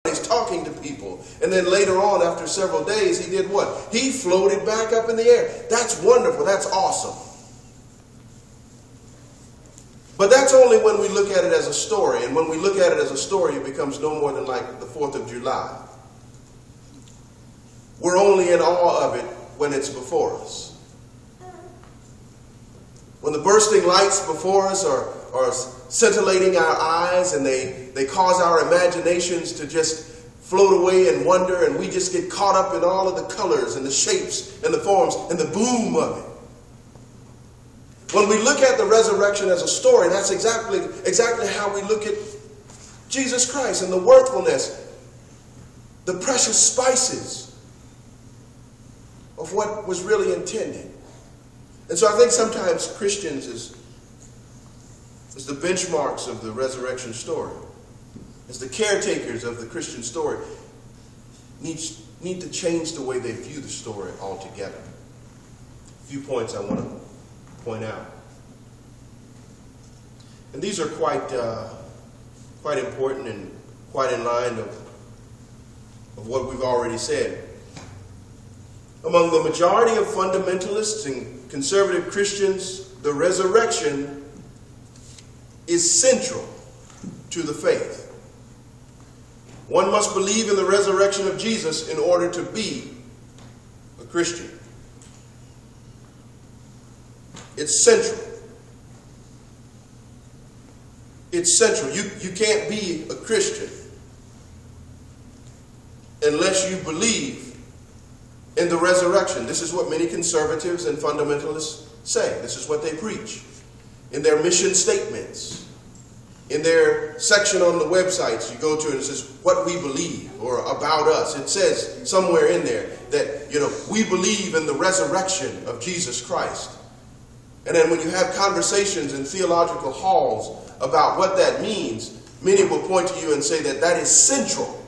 He's talking to people. And then later on, after several days, he did what? He floated back up in the air. That's wonderful. That's awesome. But that's only when we look at it as a story. And when we look at it as a story, it becomes no more than like the 4th of July. We're only in awe of it when it's before us. When the bursting lights before us are scintillating our eyes, and they cause our imaginations to just float away and wonder, and we just get caught up in all of the colors and the shapes and the forms and the boom of it. When we look at the resurrection as a story, that's exactly how we look at Jesus Christ and the worthfulness, the precious spices of what was really intended. And so I think sometimes Christians, as the benchmarks of the resurrection story, as the caretakers of the Christian story, need to change the way they view the story altogether. A few points I want to point out. And these are quite important and quite in line of what we've already said. Among the majority of fundamentalists and conservative Christians, the resurrection is central to the faith. One must believe in the resurrection of Jesus in order to be a Christian. It's central. It's central. You can't be a Christian unless you believe in the resurrection. This is what many conservatives and fundamentalists say. This is what they preach in their mission statements. In their section on the websites you go to, and it says what we believe or about us. It says somewhere in there that, we believe in the resurrection of Jesus Christ. And then when you have conversations in theological halls about what that means, many will point to you and say that is central.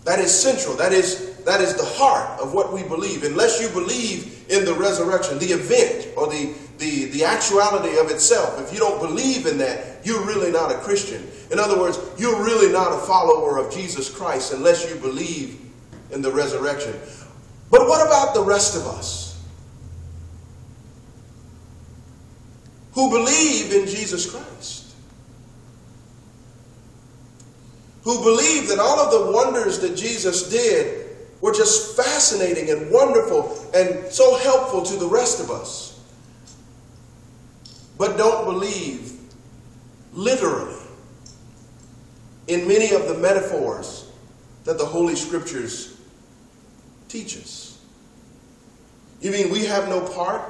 That is central. That is the heart of what we believe. Unless you believe in the resurrection, the event or the actuality of itself, if you don't believe in that, you're really not a Christian. In other words, you're really not a follower of Jesus Christ unless you believe in the resurrection. But what about the rest of us who believe in Jesus Christ? Who believe that all of the wonders that Jesus did were just fascinating and wonderful and so helpful to the rest of us, but don't believe literally in many of the metaphors that the Holy Scriptures teach us? You mean we have no part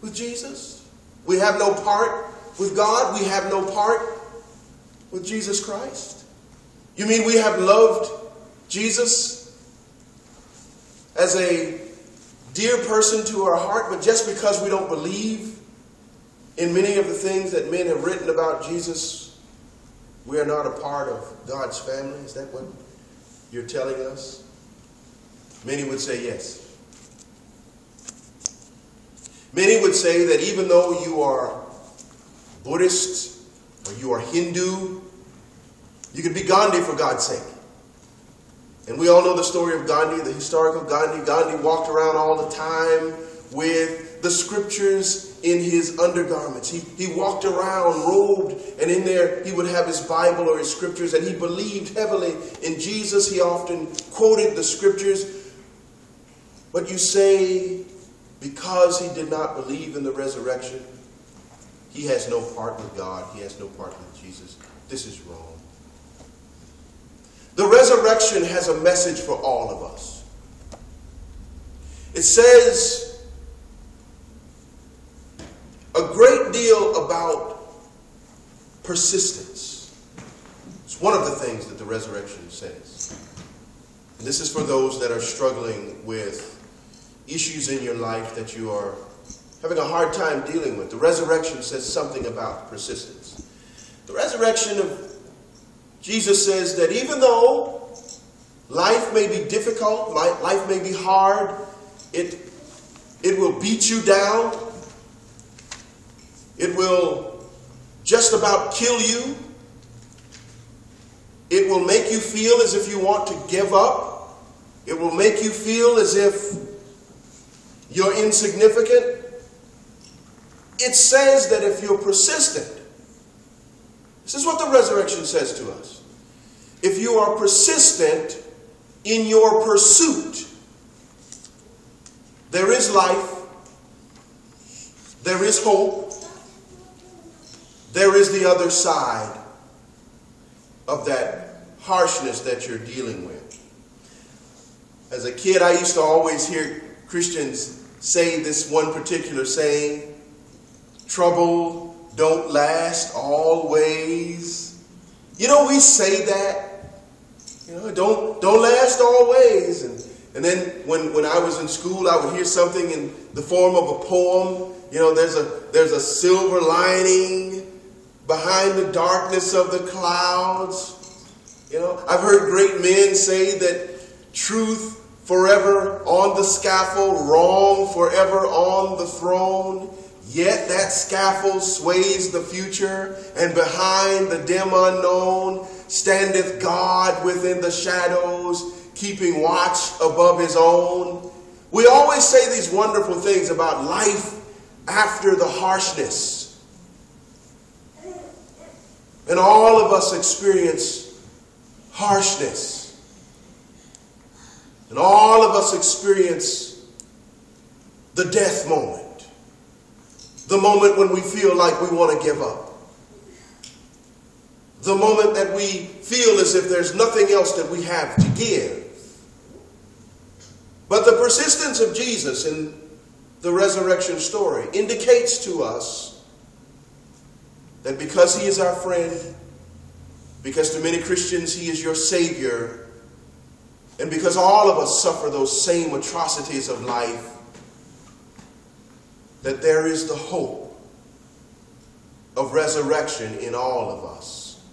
with Jesus? We have no part with God? We have no part with Jesus Christ? You mean we have loved Jesus as a dear person to our heart, but just because we don't believe in many of the things that men have written about Jesus, we are not a part of God's family? Is that what you're telling us? Many would say yes. Many would say that even though you are Buddhist or you are Hindu, you can be Gandhi for God's sake. And we all know the story of Gandhi, the historical Gandhi. Gandhi walked around all the time with the scriptures in his undergarments. He walked around robed, and in there he would have his Bible or his scriptures, and he believed heavily in Jesus. He often quoted the scriptures. But you say, because he did not believe in the resurrection, he has no part with God, he has no part with Jesus. This is wrong. The resurrection has a message for all of us. It says a great deal about persistence. It's one of the things that the resurrection says. And this is for those that are struggling with issues in your life that you are having a hard time dealing with. The resurrection says something about persistence. The resurrection of Jesus says that even though life may be difficult, life may be hard, it will beat you down, it will just about kill you, It will make you feel as if you want to give up. It will make you feel as if you're insignificant. It says that if you're persistent, this is what the resurrection says to us. If you are persistent in your pursuit, there is life, there is hope, there is the other side of that harshness that you're dealing with. As a kid, I used to always hear Christians say this one particular saying, trouble don't last always. You know, we say that. You know, don't last always. And then when I was in school, I would hear something in the form of a poem. You know, there's a silver lining behind the darkness of the clouds. You know, I've heard great men say that truth forever on the scaffold, wrong forever on the throne. Yet that scaffold sways the future, and behind the dim unknown standeth God within the shadows, keeping watch above his own. We always say these wonderful things about life after the harshness. And all of us experience harshness. And all of us experience the death moment. The moment when we feel like we want to give up. The moment that we feel as if there's nothing else that we have to give. But the persistence of Jesus in the resurrection story indicates to us that because he is our friend, because to many Christians he is your Savior, and because all of us suffer those same atrocities of life, that there is the hope of resurrection in all of us.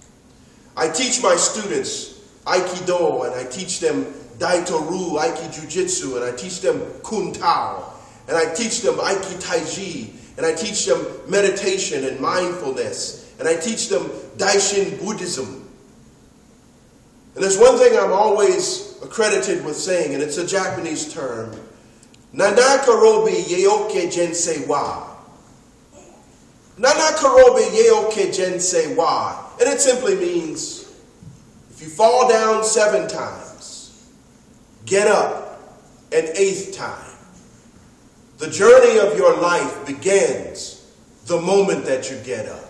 I teach my students Aikido, and I teach them Daito-Ru, Aiki-Jiu-Jitsu, and I teach them Kun Tao, and I teach them Aiki-Tai-Chi, and I teach them meditation and mindfulness, and I teach them Daishin Buddhism. And there's one thing I'm always accredited with saying, and it's a Japanese term, Nanakarobi yeoke jensei wa. Nanakarobi yeoke jensei wa. And it simply means, if you fall down 7 times, get up an 8th time. The journey of your life begins the moment that you get up.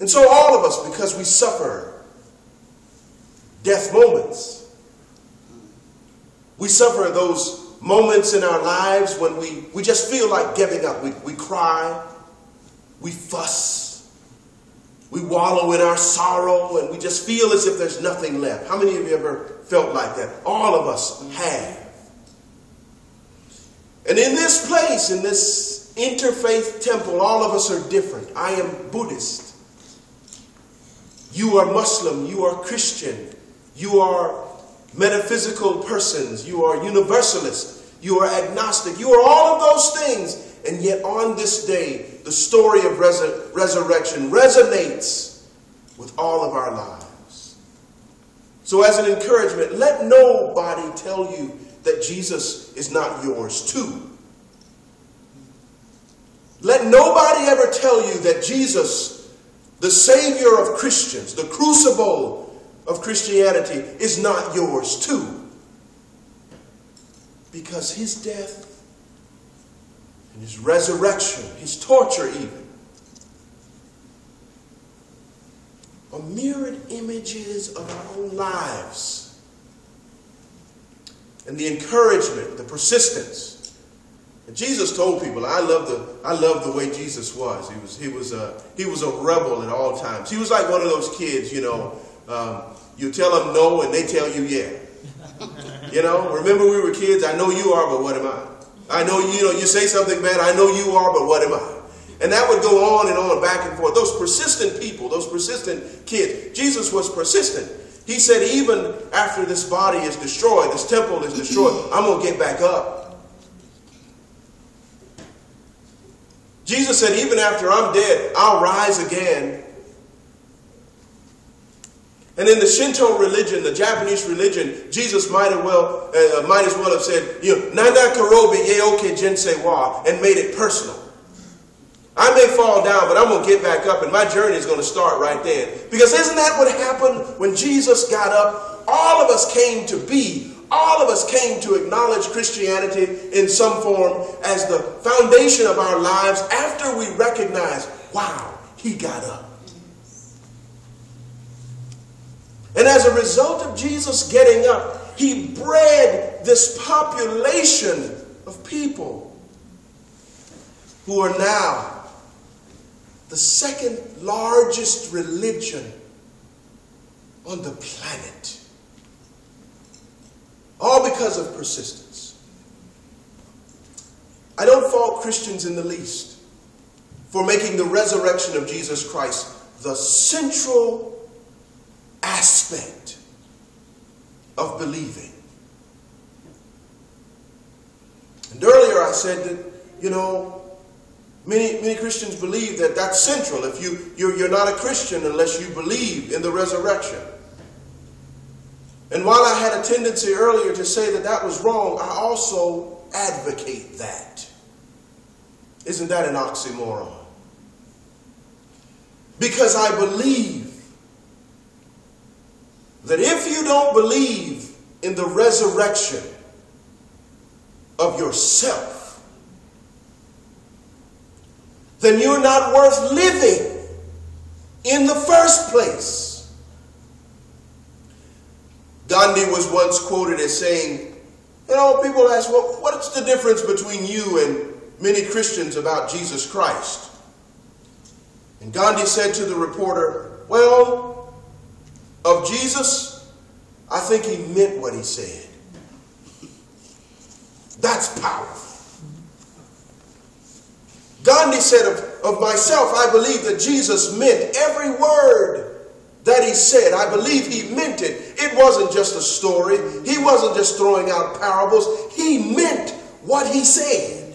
And so all of us, because we suffer death moments, we suffer those moments in our lives when we just feel like giving up. We cry, we fuss, we wallow in our sorrow, and we just feel as if there's nothing left. How many of you ever felt like that? All of us have. And in this place, in this interfaith temple, all of us are different. I am Buddhist. You are Muslim. You are Christian. You are metaphysical persons. You are universalist. You are agnostic. You are all of those things. And yet on this day, the story of resurrection resonates with all of our lives. So as an encouragement, let nobody tell you that Jesus is not yours too. Let nobody ever tell you that Jesus, the Savior of Christians, the crucible of Christianity, is not yours too. Because his death and his resurrection, his torture even, are mirrored images of our own lives. And the encouragement, the persistence. And Jesus told people, I love the way Jesus was. He was a rebel at all times. He was like one of those kids, you know, you tell them no and they tell you yeah. You know, remember we were kids, I know you are, but what am I? I know, you say something bad, I know you are, but what am I? And that would go on and on, back and forth. Those persistent people, those persistent kids. Jesus was persistent. He said, even after this body is destroyed, this temple is destroyed, I'm going to get back up. Jesus said, even after I'm dead, I'll rise again. And in the Shinto religion, the Japanese religion, Jesus might as well have said, Nanda karobi yeoke jinsei wa, and made it personal. I may fall down, but I'm going to get back up, and my journey is going to start right then. Because isn't that what happened when Jesus got up? All of us came to be. All of us came to acknowledge Christianity in some form as the foundation of our lives after we recognized, wow, he got up. And as a result of Jesus getting up, he bred this population of people who are now the second largest religion on the planet. All because of persistence. I don't fault Christians in the least for making the resurrection of Jesus Christ the central aspect of believing. And earlier I said that, many Christians believe that that's central. If you're not a Christian unless you believe in the resurrection. And while I had a tendency earlier to say that was wrong, I also advocate that. Isn't that an oxymoron? Because I believe that if you don't believe in the resurrection of yourself, then you're not worth living in the first place. Gandhi was once quoted as saying, people ask, well, what's the difference between you and many Christians about Jesus Christ? And Gandhi said to the reporter, well, of Jesus, I think he meant what he said. That's powerful. Gandhi said of myself, I believe that Jesus meant every word that he said. I believe he meant it. It wasn't just a story. He wasn't just throwing out parables. He meant what he said.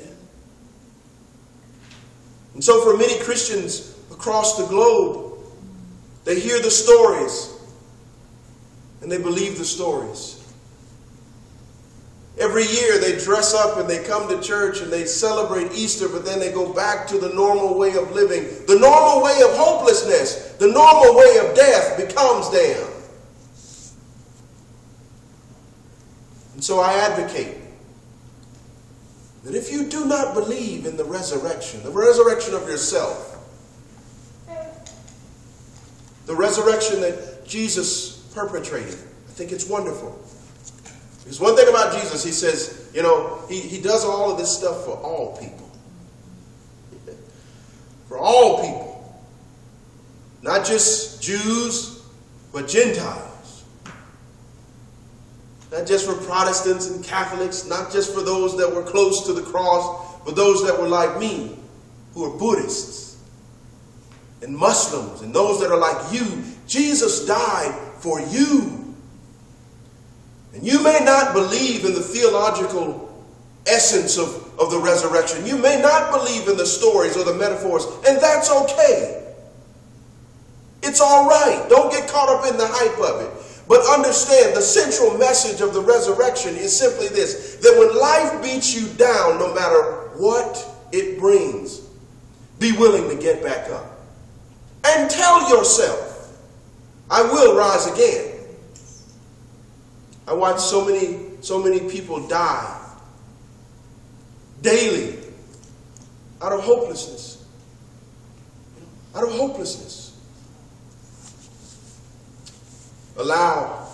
And so for many Christians across the globe, they hear the stories and they believe the stories. Every year they dress up and they come to church and they celebrate Easter, but then they go back to the normal way of living. The normal way of hopelessness, the normal way of death becomes them. And so I advocate that if you do not believe in the resurrection of yourself, the resurrection that Jesus perpetrated, I think it's wonderful. Because one thing about Jesus, he says, he does all of this stuff for all people. For all people. Not just Jews, but Gentiles. Not just for Protestants and Catholics, not just for those that were close to the cross, but those that were like me, who are Buddhists and Muslims and those that are like you. Jesus died for you. And you may not believe in the theological essence of the resurrection. You may not believe in the stories or the metaphors, and that's okay. It's all right. Don't get caught up in the hype of it. But understand, the central message of the resurrection is simply this, that when life beats you down, no matter what it brings, be willing to get back up. And tell yourself, I will rise again. I watch so many people die daily out of hopelessness. Out of hopelessness. Allow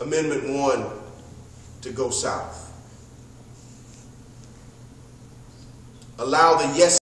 Amendment 1 to go south. Allow the yes